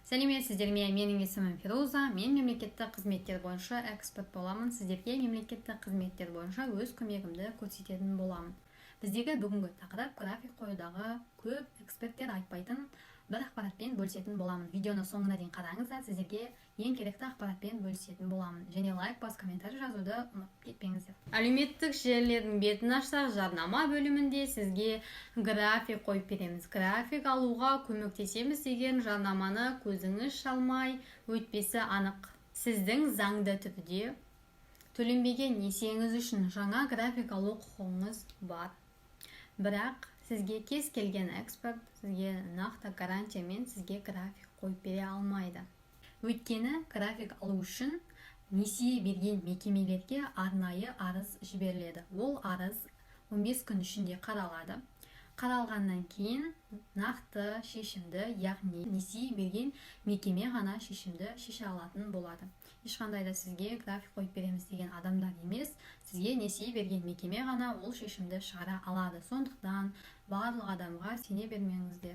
Сәлеметсіздер ме? Менің есімім Фируза. Мен мемлекеттік қызметтер бойынша эксперт боламын. Сіздерге мемлекеттік қызметтер бойынша өз көмегімді көрсететін боламын. Біздегі бүгінгі тақырып график қоюдағы көп эксперттер айтпайтын бір ақпаратпен бөлісетін боламын. Видеоны соңына дейін қараңыздар, сіздерге ең керекті ақпаратпен бөлісетін боламын. Және лайк бас комментарий жазуды ұмытып кетпеңіздер. Әлеуметтік желілердің бетін ашсақ, жарнама бөлімінде сізге график қойып береміз. График алуға көмектесеміз деген жарнаманы көзіңіз шалмай өтпесі анық. Сіздің заңды түрде төленбеген несиеңіз үшін жаңа график алу құқығыңыз бар. Бірақ сізге кез келген эксперт сізге нақты гарантиямен сізге график қойып бере алмайды. Өйткені график алу үшін несие берген мекемелерге арнайы арыз жіберіледі. Ол арыз 15 күн ішінде қаралады. Қаралғаннан кейін нақты шешімді, яғни несие берген мекеме ғана шешімді шеше алатын болады. Ешқандай да сізге график қойып береміз деген адамдар емес, сізге несие берген мекеме ғана ол шешімді шығара алады. Сондықтан барлық адамға сене бермеңіздер.